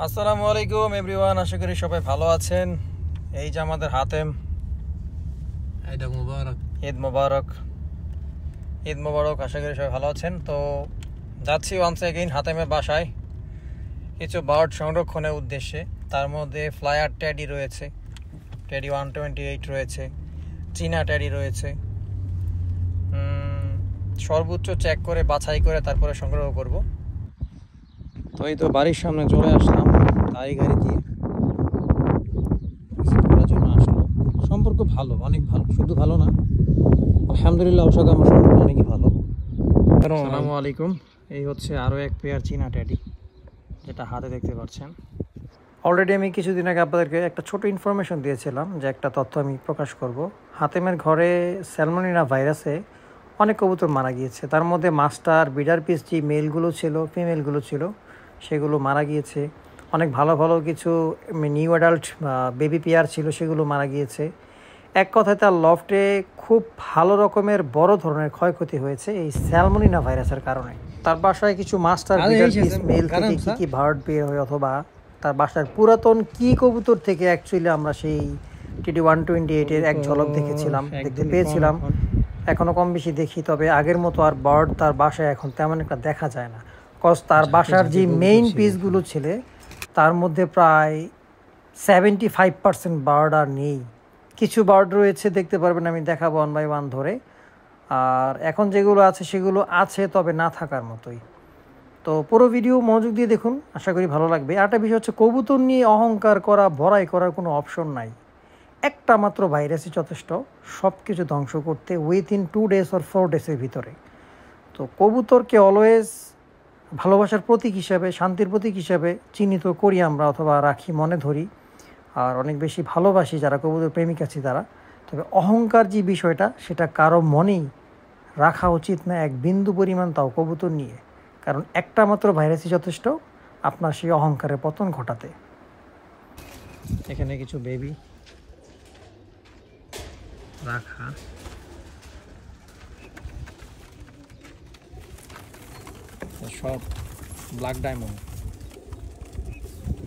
আসসালামু আলাইকুম এভরিওয়ান, আশা করি সবাই ভালো আছেন। এই যে আমাদের হাতেম, ঈদ মুবারক। ঈদ মোবারক, ঈদ মোবারক। আশা করি সবাই ভালো আছেন। তো যাচ্ছি ওয়ান্স এগেইন হাতেমের বাসায় কিছু বার্ড সংরক্ষণের উদ্দেশ্যে। তার মধ্যে ফ্লায়ার ট্যাডি রয়েছে, ট্যাডি 128 রয়েছে, চীনা ট্যাডি রয়েছে। সর্বোচ্চ চেক করে বাছাই করে তারপরে সংগ্রহ করব। তো এই তো বাড়ির সামনে চলে আসলাম তাই গাড়ি দিয়ে করার জন্য আসলো। সম্পর্ক ভালো, অনেক ভালো, শুধু ভালো না, আলহামদুলিল্লাহ ওর সাথে আমার সম্পর্ক অনেকই ভালো। আসসালামু আলাইকুম। এই হচ্ছে আরও এক পেয়ার চীনা ট্যাডি, যেটা হাতে দেখতে পাচ্ছেন। অলরেডি আমি কিছুদিন আগে আপনাদেরকে একটা ছোট ইনফরমেশন দিয়েছিলাম যে একটা তথ্য আমি প্রকাশ করব। হাতেমের ঘরে স্যালমোনেলা ভাইরাসে অনেক কবুতর মারা গিয়েছে। তার মধ্যে মাস্টার, বিডার পিস যে মেলগুলো ছিল, ফিমেলগুলো ছিল, সেগুলো মারা গিয়েছে। অনেক ভালো ভালো কিছু নিউ অ্যাডাল্ট বেবি পেয়ার ছিল, সেগুলো মারা গিয়েছে। এক কথায় তার লফটে খুব ভালো রকমের বড় ধরনের ক্ষয়ক্ষতি হয়েছে এই স্যালমোনেলা ভাইরাসের কারণে। তার বাসায় কিছু মাস্টার, বিডার পিস মেল থেকে কী কী বার্ড বের হয়, অথবা তার বাসার পুরাতন কী কবুতর থেকে অ্যাকচুয়ালি আমরা সেই TD 128-এর এক ঝলক দেখেছিলাম, দেখতে পেয়েছিলাম। এখনও কম বেশি দেখি, তবে আগের মতো আর বার্ড তার বাসায় এখন তেমন একটা দেখা যায় না। কজ তার বাসার যে মেইন পিসগুলো ছিল তার মধ্যে প্রায় 75% বার্ড আর নেই। কিছু বার্ড রয়েছে, দেখতে পারবেন, আমি দেখাবো 1 বাই 1 ধরে। আর এখন যেগুলো আছে সেগুলো আছে, তবে না থাকার মতোই। তো পুরো ভিডিও মনোযোগ দিয়ে দেখুন, আশা করি ভালো লাগবে। আরেকটা বিষয় হচ্ছে, কবুতর নিয়ে অহংকার করা, ভরাই করার কোনো অপশন নাই। একটা মাত্র ভাইরাসই যথেষ্ট সব কিছু ধ্বংস করতে, উইথিন 2 days or 4 days ভিতরে। তো কবুতরকে অলওয়েজ ভালোবাসার প্রতীক হিসাবে, শান্তির প্রতীক হিসাবে চিহ্নিত করি আমরা, অথবা রাখি, মনে ধরি, আর অনেক বেশি ভালোবাসি যারা কবুতর প্রেমিক আছি তারা। তবে অহংকার যে বিষয়টা, সেটা কারো মনেই রাখা উচিত না, এক বিন্দু পরিমাণ, তাও কবুতর নিয়ে। কারণ একটা মাত্র ভাইরাসই যথেষ্ট আপনার সেই অহংকারের পতন ঘটাতে। এখানে কিছু বেবি রাখা, সব ব্ল্যাক ডায়মন্ড,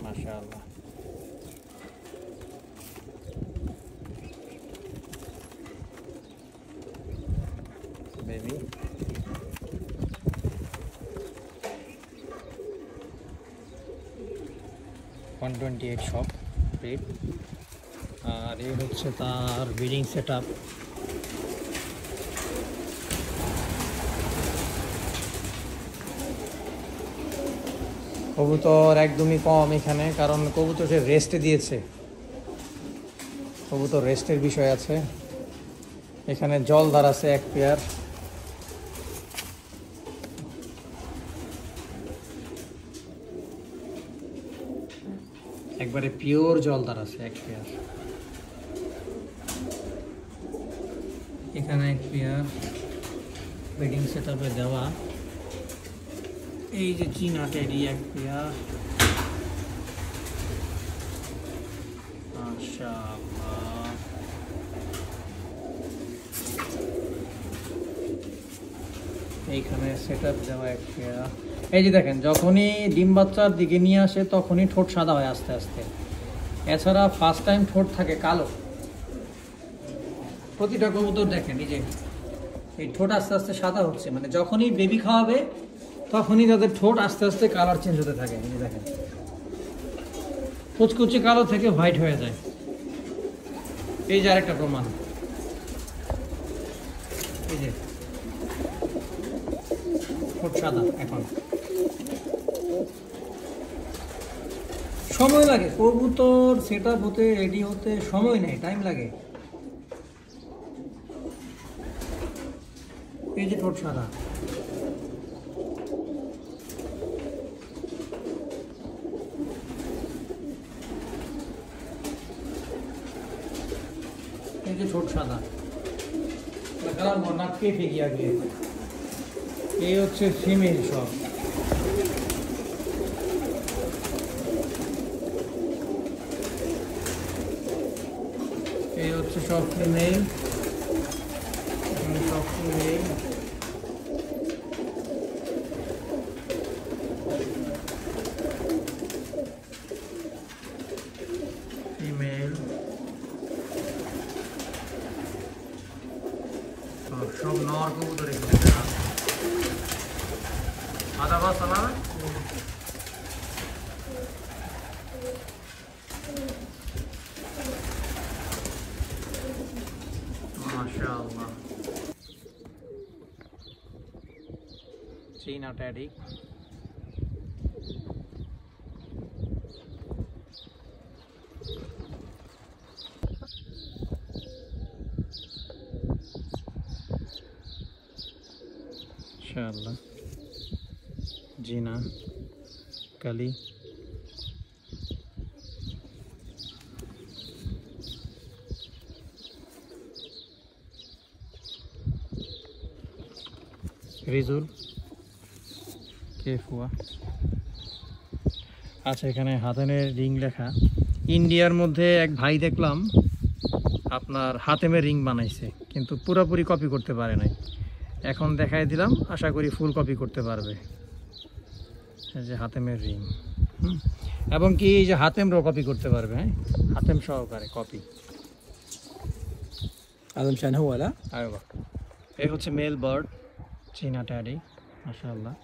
মাশাআল্লাহ। বেবি $128 সব ব্রিড। আর এই হচ্ছে তার ব্রিডিং সেট আপ। কবুতর একদমই কম এখানে, কারণ কবুতর সে রেস্টে দিয়েছে, কবুতর রেস্টের বিষয় আছে। এখানে জলদার আছে এক পেয়ার, একবারে পিওর জলদার আছে এক পেয়ার। এখানে এক পেয়ার ব্রিডিং সেট আপে দেওয়া। এই যে চীনা ট্যাডি এক পেয়ার, মাশাআল্লাহ। এইখানে সেট আপ দেওয়া এক পেয়ার। এই যে দেখেন, যখনই ডিম বাচ্চার দিকে নিয়ে আসে তখনই ঠোঁট সাদা হয় আস্তে আস্তে। এছাড়া ফার্স্ট টাইম ঠোঁট থাকে কালো। প্রতিটা কবুতর দেখেন, এই যে এই ঠোঁট আস্তে আস্তে সাদা হচ্ছে, মানে যখনই বেবি খাওয়াবে তখনই তাদের ঠোঁট আস্তে আস্তে কালার চেঞ্জ হতে থাকে। এই যে দেখেন, কুচকুচে কালো থেকে হোয়াইট হয়ে যায়। এই যে আরেকটা প্রমাণ, এই যে ঠোঁট সাদা। এখন সময় লাগে কবুতর সেট আপ হতে, রেডি হতে সময় নেই, টাইম লাগে। এই যে ঠোঁট সাদা, এই যে ঠোঁট সাদা, নাক কে ফেঁকিয়া গিয়ে। এই হচ্ছে ফিমেল সব। এই হচ্ছে সব ফিমেল, সব ফিমেল। চীনা ট্যাডি। ইনশাআল্লাহ জিনা কালি। রিজুল কেফুয়া। আচ্ছা, এখানে হাতেমের রিং লেখা। ইন্ডিয়ার মধ্যে এক ভাই দেখলাম আপনার হাতেমের রিং বানাইছে, কিন্তু পুরোপুরি কপি করতে পারে নাই। এখন দেখাই দিলাম, আশা করি ফুল কপি করতে পারবে। এই যে হাতেমের রিং, এবং কি এই যে হাতেমরাও কপি করতে পারবে। হ্যাঁ, হাতেম সহকারে কপি। هذا مشان هو لا আরে এই হচ্ছে মেল বার্ড চীনা ট্যাডি। মাশাআল্লাহ,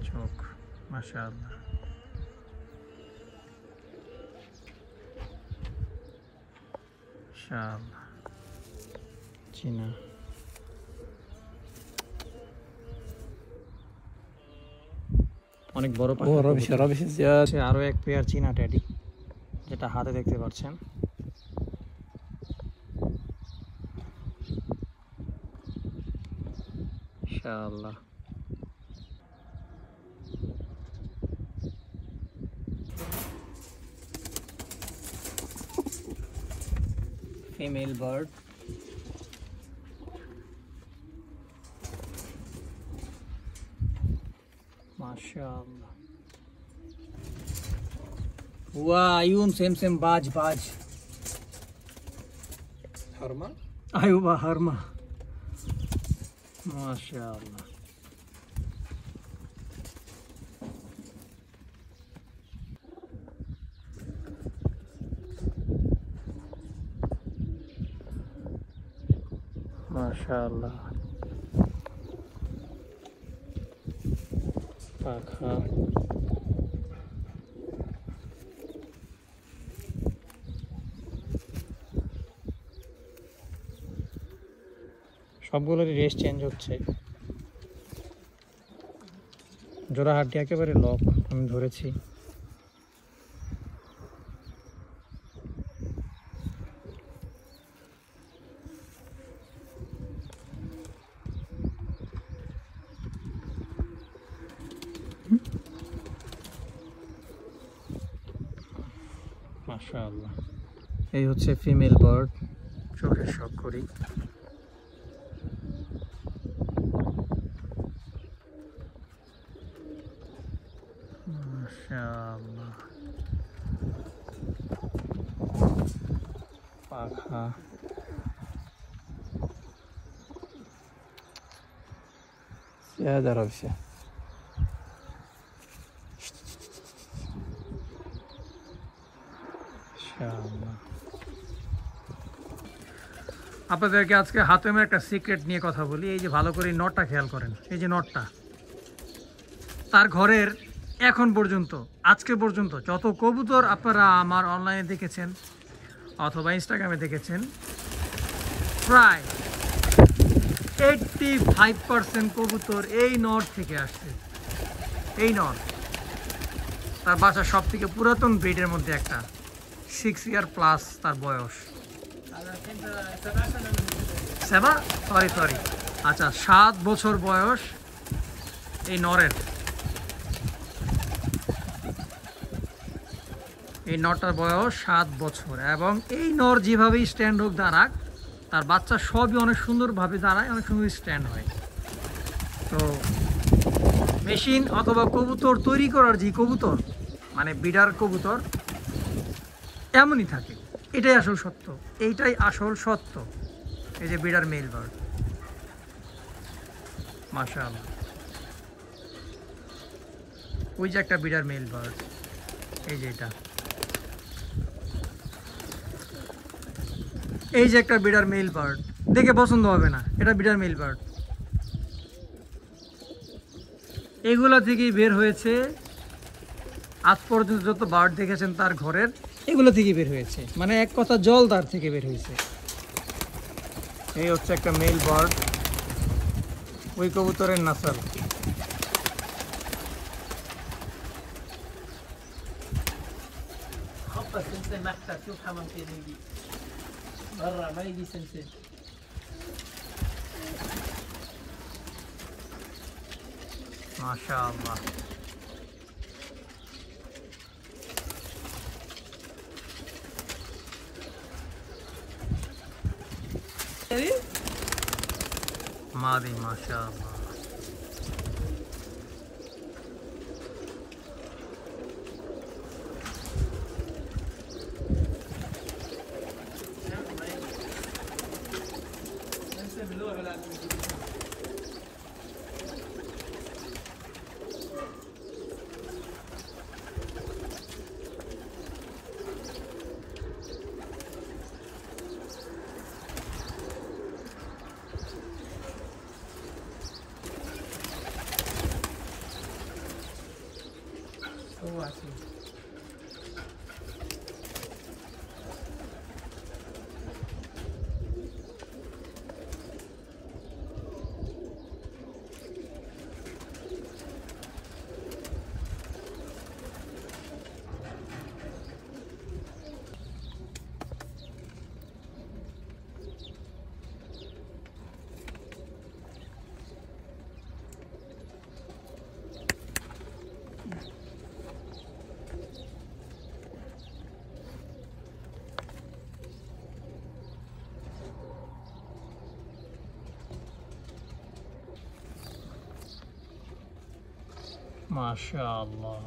চোখ মাশাআল্লাহ। মাশাআল্লাহ চীনা। অনেক বড় পাখি। هو ربش زيادة. আরো এক পেয়ার চীনা ট্যাডি, যেটা হাতে দেখতে পাচ্ছেন। ইনশাআল্লাহ ফিমেল বার্ড। মাশাআল্লাহ। हुआ आयुन सेम सेम बाज बाज। حرمة. आयुबा हरमा। माशाअल्लाह। माशाअल्लाह। पाखा সবগুলোরই রেস চেঞ্জ হচ্ছে। জোড়া হাড্ডি একেবারে লক, আমি ধরেছি। মাশাআল্লাহ। এই হচ্ছে ফিমেল বার্ড, চোখের শখ করি। মাশাআল্লাহ। পাখা زيادة ربشة. আপনাদেরকে আজকে হাতেমের একটা সিক্রেট নিয়ে কথা বলি। এই যে ভালো করে নটটা খেয়াল করেন, এই যে নটটা, তার ঘরের এখন পর্যন্ত, আজকে পর্যন্ত যত কবুতর আপনারা আমার অনলাইনে দেখেছেন অথবা ইনস্টাগ্রামে দেখেছেন, প্রায় 85% কবুতর এই নট থেকে আসছে। এই নট তার বাসার সব থেকে পুরাতন ব্রিডের মধ্যে একটা, 6 ইয়ার প্লাস তার বয়স। সরি আচ্ছা, 7 বছর বয়স এই নরের। এই নরটার বয়স 7 বছর, এবং এই নর যেভাবেই স্ট্যান্ড হোক দাঁড়াক, তার বাচ্চা সবই অনেক সুন্দরভাবে দাঁড়ায়, অনেক সুন্দর স্ট্যান্ড হয়। তো মেশিন অথবা কবুতর তৈরি করার যে কবুতর, মানে বিডার কবুতর এমনই থাকে, এটাই আসল সত্য, এইটাই আসল সত্য। এই যে বিডার মেল বার্ড, মাশাআল্লাহ। ওই যে একটা বিডার মেল বার্ড, এই যে এটা, এই যে একটা বিডার মেল বার্ড, দেখে পছন্দ হবে না, এটা বিডার মেল বার্ড। এগুলা থেকেই বের হয়েছে আজ পর্যন্ত যত বার্ড দেখেছেন তার ঘরের, এগুলো থেকে বের হয়েছে, মানে এক কথা জল তার থেকে বের হয়েছে। এই হচ্ছে একটা মেল বার্ড, ওই কবুতরের নাসল। خبط سنسن مكتب شوف حمام كيف يجي برا ما يجي سنسن মাশাআল্লাহ। মাদি মাশাআল্লাহ। هو عسل মাশাআল্লাহ।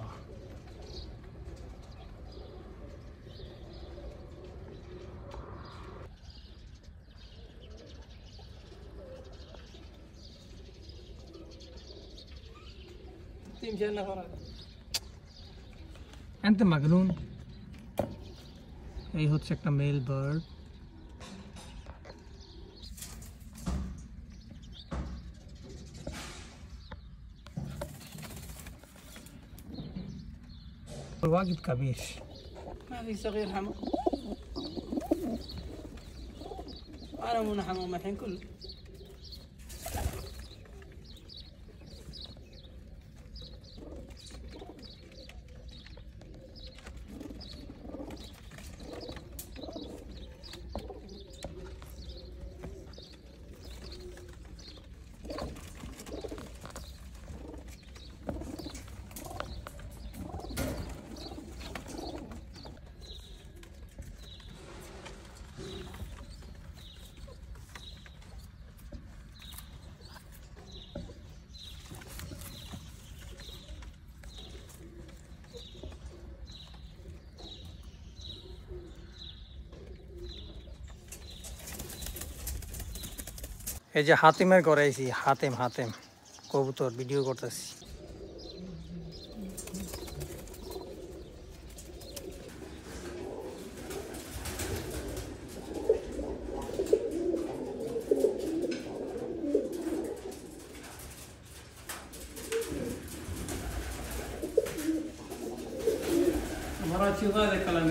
تمشي لنا فرق انت مجنون। এই হচ্ছে একটা মেল বার্ড। واجد كبير. ما في صغير حمام انا مو حمام الحين كله এই যে হাতিমের ঘরে আইছি। হাতিম হাতিম কবুতর ভিডিও করতেছি। مرات شوف هذا كلام